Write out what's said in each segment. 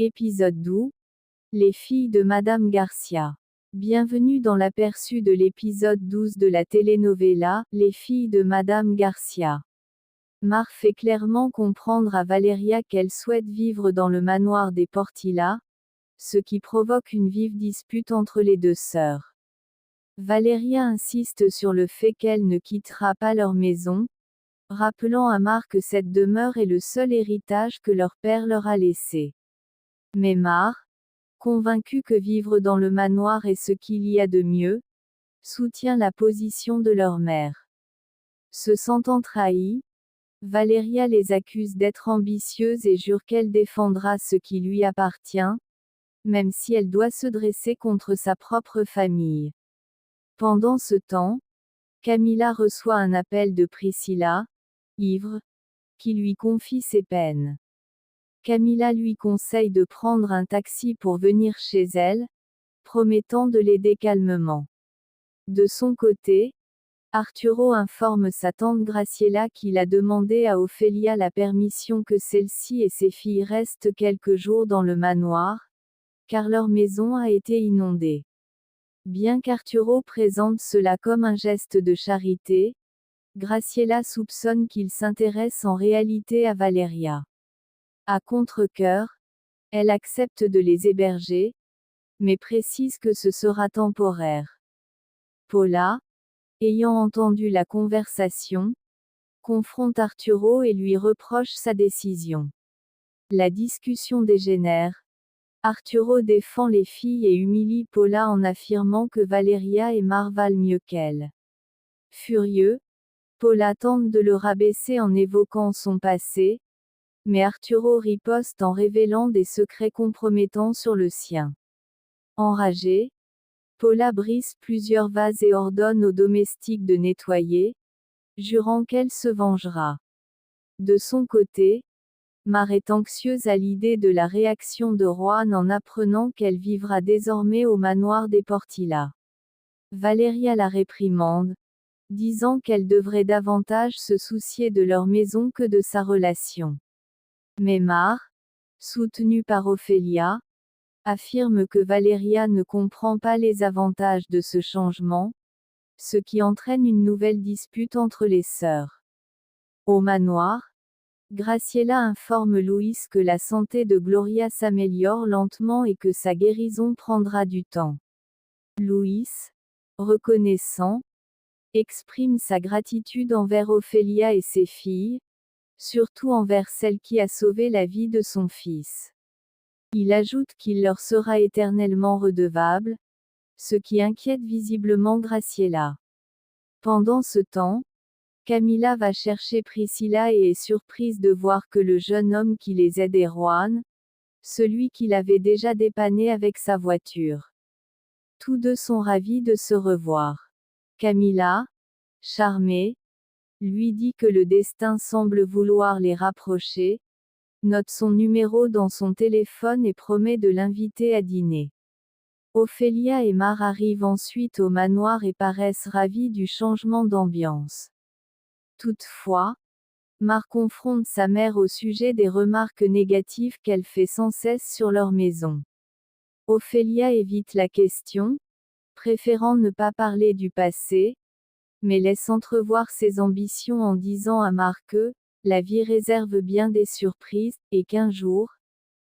Épisode 12. Les filles de Madame Garcia. Bienvenue dans l'aperçu de l'épisode 12 de la telenovela, Les filles de Madame Garcia. Mar fait clairement comprendre à Valeria qu'elle souhaite vivre dans le manoir des Portilla, ce qui provoque une vive dispute entre les deux sœurs. Valeria insiste sur le fait qu'elle ne quittera pas leur maison, rappelant à Mar que cette demeure est le seul héritage que leur père leur a laissé. Mais Mar, convaincue que vivre dans le manoir est ce qu'il y a de mieux, soutient la position de leur mère. Se sentant trahie, Valeria les accuse d'être ambitieuses et jure qu'elle défendra ce qui lui appartient, même si elle doit se dresser contre sa propre famille. Pendant ce temps, Camila reçoit un appel de Priscilla, ivre, qui lui confie ses peines. Camila lui conseille de prendre un taxi pour venir chez elle, promettant de l'aider calmement. De son côté, Arturo informe sa tante Graciela qu'il a demandé à Ophelia la permission que celle-ci et ses filles restent quelques jours dans le manoir, car leur maison a été inondée. Bien qu'Arturo présente cela comme un geste de charité, Graciela soupçonne qu'il s'intéresse en réalité à Valeria. À contre-cœur, elle accepte de les héberger, mais précise que ce sera temporaire. Paula, ayant entendu la conversation, confronte Arturo et lui reproche sa décision. La discussion dégénère. Arturo défend les filles et humilie Paula en affirmant que Valeria et Mar valent mieux qu'elle. Furieux, Paula tente de le rabaisser en évoquant son passé, mais Arturo riposte en révélant des secrets compromettants sur le sien. Enragée, Paula brise plusieurs vases et ordonne aux domestiques de nettoyer, jurant qu'elle se vengera. De son côté, Mar est anxieuse à l'idée de la réaction de Juan en apprenant qu'elle vivra désormais au manoir des Portilla. Valeria la réprimande, disant qu'elle devrait davantage se soucier de leur maison que de sa relation. Mais Mar, soutenue par Ophelia, affirme que Valeria ne comprend pas les avantages de ce changement, ce qui entraîne une nouvelle dispute entre les sœurs. Au manoir, Graciela informe Luis que la santé de Gloria s'améliore lentement et que sa guérison prendra du temps. Luis, reconnaissant, exprime sa gratitude envers Ophelia et ses filles, surtout envers celle qui a sauvé la vie de son fils. Il ajoute qu'il leur sera éternellement redevable, ce qui inquiète visiblement Graciela. Pendant ce temps, Camila va chercher Priscilla et est surprise de voir que le jeune homme qui les aide est Juan, celui qui l'avait déjà dépanné avec sa voiture. Tous deux sont ravis de se revoir. Camila, charmée, lui dit que le destin semble vouloir les rapprocher, note son numéro dans son téléphone et promet de l'inviter à dîner. Ophelia et Mar arrivent ensuite au manoir et paraissent ravis du changement d'ambiance. Toutefois, Mar confronte sa mère au sujet des remarques négatives qu'elle fait sans cesse sur leur maison. Ophelia évite la question, préférant ne pas parler du passé, mais laisse entrevoir ses ambitions en disant à Mar que la vie réserve bien des surprises, et qu'un jour,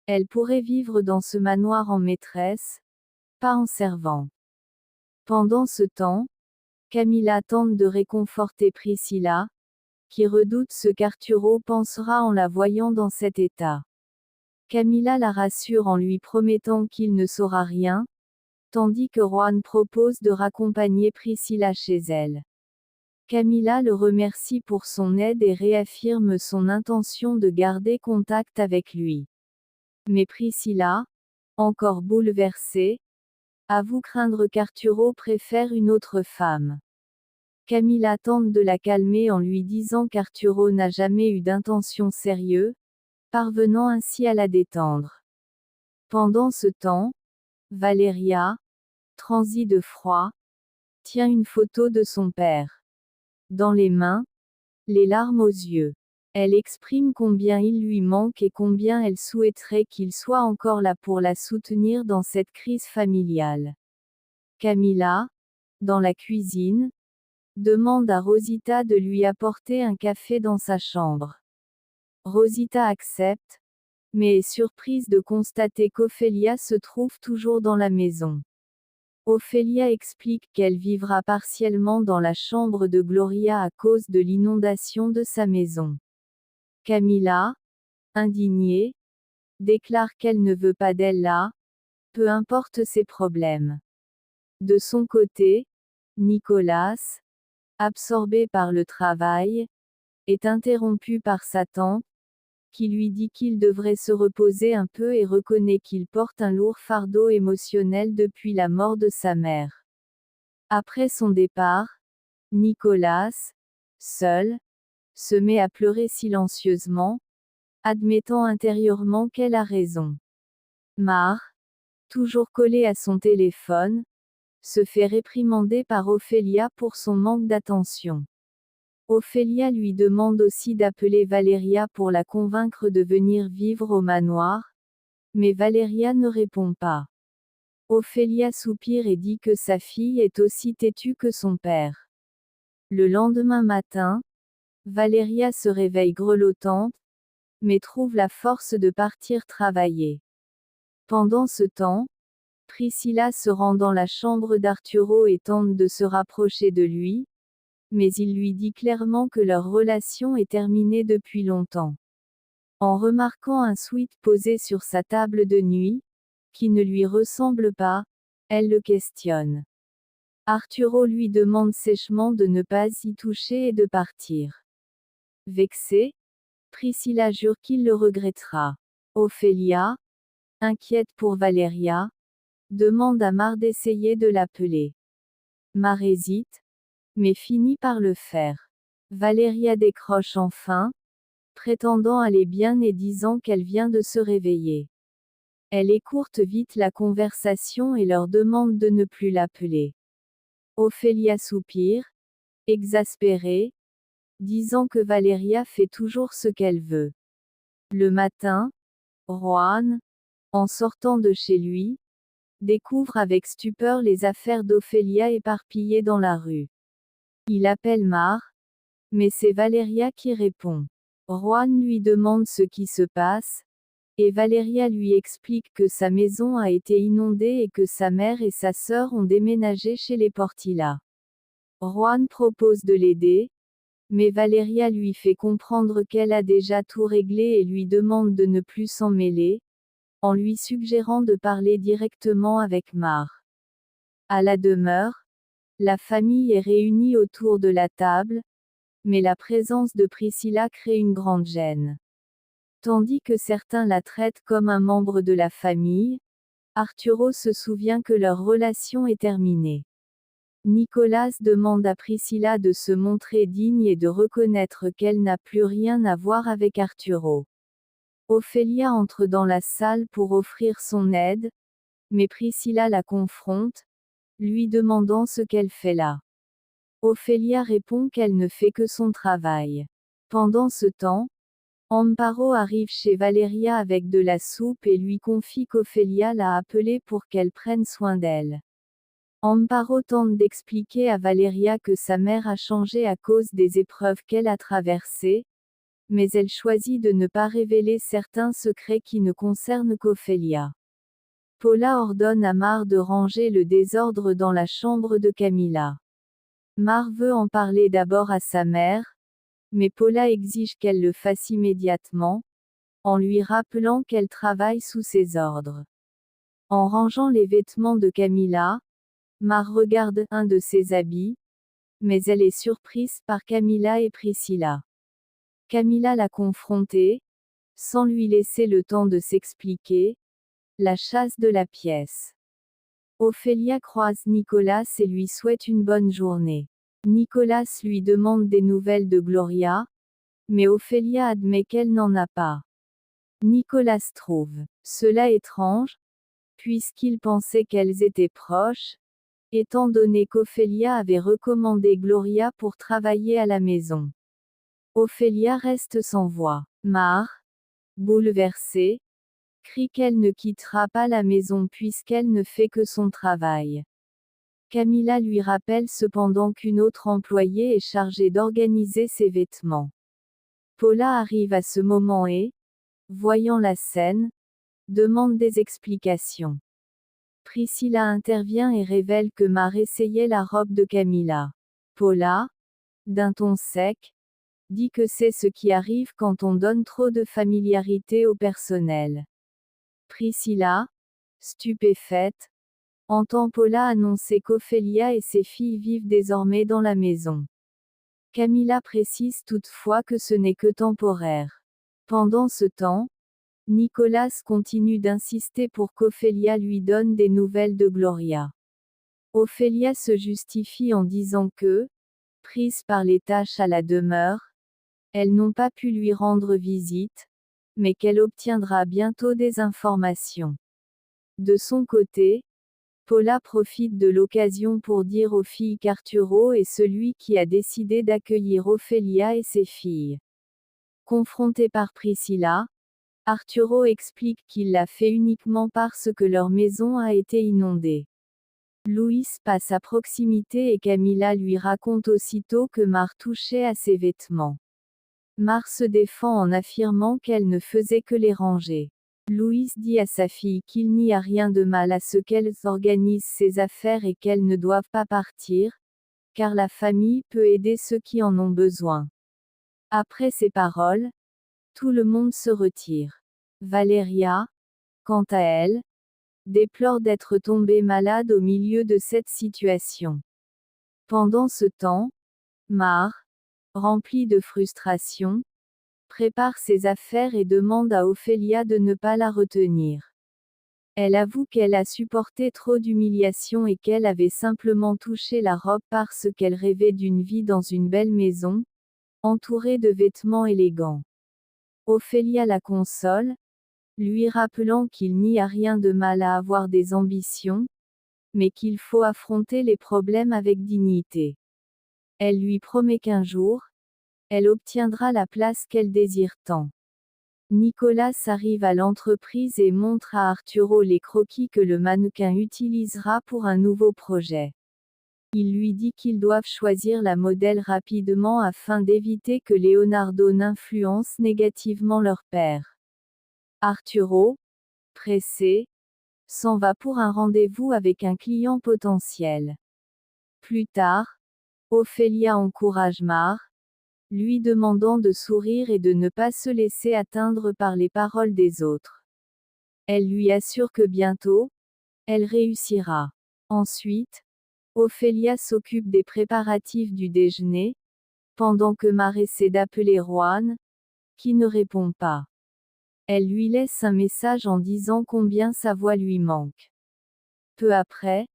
elle pourrait vivre dans ce manoir en maîtresse, pas en servante. Pendant ce temps, Camila tente de réconforter Priscilla, qui redoute ce qu'Arturo pensera en la voyant dans cet état. Camila la rassure en lui promettant qu'il ne saura rien, tandis que Juan propose de raccompagner Priscilla chez elle. Camila le remercie pour son aide et réaffirme son intention de garder contact avec lui. Mais Priscilla, encore bouleversée, avoue craindre qu'Arturo préfère une autre femme. Camila tente de la calmer en lui disant qu'Arturo n'a jamais eu d'intention sérieuse, parvenant ainsi à la détendre. Pendant ce temps, Valeria, transie de froid, tient une photo de son père. Dans les mains, les larmes aux yeux. Elle exprime combien il lui manque et combien elle souhaiterait qu'il soit encore là pour la soutenir dans cette crise familiale. Camilla, dans la cuisine, demande à Rosita de lui apporter un café dans sa chambre. Rosita accepte, mais est surprise de constater qu'Ophélia se trouve toujours dans la maison. Ophélia explique qu'elle vivra partiellement dans la chambre de Gloria à cause de l'inondation de sa maison. Camilla, indignée, déclare qu'elle ne veut pas d'elle là, peu importe ses problèmes. De son côté, Nicolas, absorbé par le travail, est interrompu par sa tante, qui lui dit qu'il devrait se reposer un peu et reconnaît qu'il porte un lourd fardeau émotionnel depuis la mort de sa mère. Après son départ, Nicolas, seul, se met à pleurer silencieusement, admettant intérieurement qu'elle a raison. Mar, toujours collé à son téléphone, se fait réprimander par Ophélia pour son manque d'attention. Ophélia lui demande aussi d'appeler Valeria pour la convaincre de venir vivre au manoir, mais Valeria ne répond pas. Ophélia soupire et dit que sa fille est aussi têtue que son père. Le lendemain matin, Valeria se réveille grelottante, mais trouve la force de partir travailler. Pendant ce temps, Priscilla se rend dans la chambre d'Arturo et tente de se rapprocher de lui, mais il lui dit clairement que leur relation est terminée depuis longtemps. En remarquant un sweat posé sur sa table de nuit, qui ne lui ressemble pas, elle le questionne. Arturo lui demande sèchement de ne pas y toucher et de partir. Vexée, Priscilla jure qu'il le regrettera. Ophélia, inquiète pour Valeria, demande à Mar d'essayer de l'appeler. Mar hésite, mais finit par le faire. Valeria décroche enfin, prétendant aller bien et disant qu'elle vient de se réveiller. Elle écourte vite la conversation et leur demande de ne plus l'appeler. Ophélia soupire, exaspérée, disant que Valeria fait toujours ce qu'elle veut. Le matin, Juan, en sortant de chez lui, découvre avec stupeur les affaires d'Ophélia éparpillées dans la rue. Il appelle Mar, mais c'est Valeria qui répond. Juan lui demande ce qui se passe, et Valeria lui explique que sa maison a été inondée et que sa mère et sa sœur ont déménagé chez les Portilla. Juan propose de l'aider, mais Valeria lui fait comprendre qu'elle a déjà tout réglé et lui demande de ne plus s'en mêler, en lui suggérant de parler directement avec Mar. À la demeure, la famille est réunie autour de la table, mais la présence de Priscilla crée une grande gêne. Tandis que certains la traitent comme un membre de la famille, Arturo se souvient que leur relation est terminée. Nicolas demande à Priscilla de se montrer digne et de reconnaître qu'elle n'a plus rien à voir avec Arturo. Ophélia entre dans la salle pour offrir son aide, mais Priscilla la confronte, lui demandant ce qu'elle fait là. Ophélia répond qu'elle ne fait que son travail. Pendant ce temps, Amparo arrive chez Valeria avec de la soupe et lui confie qu'Ophélia l'a appelée pour qu'elle prenne soin d'elle. Amparo tente d'expliquer à Valeria que sa mère a changé à cause des épreuves qu'elle a traversées, mais elle choisit de ne pas révéler certains secrets qui ne concernent qu'Ophélia. Paula ordonne à Mar de ranger le désordre dans la chambre de Camilla. Mar veut en parler d'abord à sa mère, mais Paula exige qu'elle le fasse immédiatement, en lui rappelant qu'elle travaille sous ses ordres. En rangeant les vêtements de Camilla, Mar regarde un de ses habits, mais elle est surprise par Camilla et Priscilla. Camilla l'a confrontée, sans lui laisser le temps de s'expliquer, la chasse de la pièce. Ophélia croise Nicolas et lui souhaite une bonne journée. Nicolas lui demande des nouvelles de Gloria, mais Ophélia admet qu'elle n'en a pas. Nicolas trouve cela étrange, puisqu'il pensait qu'elles étaient proches, étant donné qu'Ophélia avait recommandé Gloria pour travailler à la maison. Ophélia reste sans voix. Mar, bouleversée, crie qu'elle ne quittera pas la maison puisqu'elle ne fait que son travail. Camilla lui rappelle cependant qu'une autre employée est chargée d'organiser ses vêtements. Paula arrive à ce moment et, voyant la scène, demande des explications. Priscilla intervient et révèle que Mar essayait la robe de Camilla. Paula, d'un ton sec, dit que c'est ce qui arrive quand on donne trop de familiarité au personnel. Priscilla, stupéfaite, entend Paula annoncer qu'Ophélia et ses filles vivent désormais dans la maison. Camilla précise toutefois que ce n'est que temporaire. Pendant ce temps, Nicolas continue d'insister pour qu'Ophélia lui donne des nouvelles de Gloria. Ophélia se justifie en disant que, prise par les tâches à la demeure, elles n'ont pas pu lui rendre visite, mais qu'elle obtiendra bientôt des informations. De son côté, Paula profite de l'occasion pour dire aux filles qu'Arturo est celui qui a décidé d'accueillir Ophélia et ses filles. Confronté par Priscilla, Arturo explique qu'il l'a fait uniquement parce que leur maison a été inondée. Luis passe à proximité et Camilla lui raconte aussitôt que Mar touchait à ses vêtements. Mar se défend en affirmant qu'elle ne faisait que les ranger. Luis dit à sa fille qu'il n'y a rien de mal à ce qu'elles organisent ses affaires et qu'elles ne doivent pas partir, car la famille peut aider ceux qui en ont besoin. Après ces paroles, tout le monde se retire. Valeria, quant à elle, déplore d'être tombée malade au milieu de cette situation. Pendant ce temps, Mar, remplie de frustration, prépare ses affaires et demande à Ophélia de ne pas la retenir. Elle avoue qu'elle a supporté trop d'humiliation et qu'elle avait simplement touché la robe parce qu'elle rêvait d'une vie dans une belle maison, entourée de vêtements élégants. Ophélia la console, lui rappelant qu'il n'y a rien de mal à avoir des ambitions, mais qu'il faut affronter les problèmes avec dignité. Elle lui promet qu'un jour, elle obtiendra la place qu'elle désire tant. Nicolas arrive à l'entreprise et montre à Arturo les croquis que le mannequin utilisera pour un nouveau projet. Il lui dit qu'ils doivent choisir la modèle rapidement afin d'éviter que Leonardo n'influence négativement leur père. Arturo, pressé, s'en va pour un rendez-vous avec un client potentiel. Plus tard, Ophélia encourage Mar, lui demandant de sourire et de ne pas se laisser atteindre par les paroles des autres. Elle lui assure que bientôt, elle réussira. Ensuite, Ophélia s'occupe des préparatifs du déjeuner, pendant que Mar essaie d'appeler Juan, qui ne répond pas. Elle lui laisse un message en disant combien sa voix lui manque. Peu après,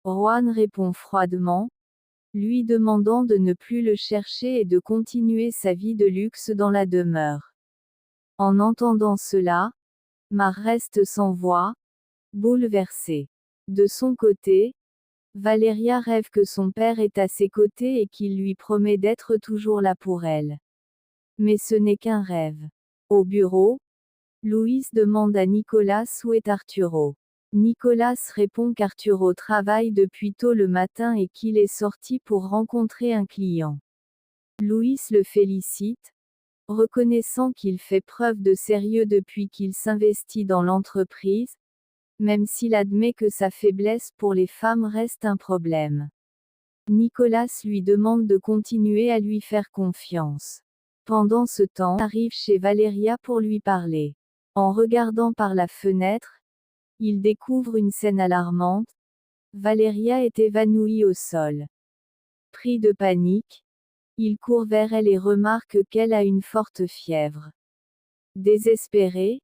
Juan répond froidement, lui demandant de ne plus le chercher et de continuer sa vie de luxe dans la demeure. En entendant cela, Mar reste sans voix, bouleversée. De son côté, Valeria rêve que son père est à ses côtés et qu'il lui promet d'être toujours là pour elle. Mais ce n'est qu'un rêve. Au bureau, Luis demande à Nicolas où est Arturo. Nicolas répond qu'Arturo travaille depuis tôt le matin et qu'il est sorti pour rencontrer un client. Luis le félicite, reconnaissant qu'il fait preuve de sérieux depuis qu'il s'investit dans l'entreprise, même s'il admet que sa faiblesse pour les femmes reste un problème. Nicolas lui demande de continuer à lui faire confiance. Pendant ce temps, arrive chez Valeria pour lui parler. En regardant par la fenêtre, il découvre une scène alarmante. Valeria est évanouie au sol. Pris de panique, il court vers elle et remarque qu'elle a une forte fièvre. Désespéré,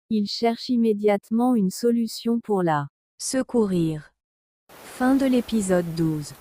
il cherche immédiatement une solution pour la secourir. Fin de l'épisode 12.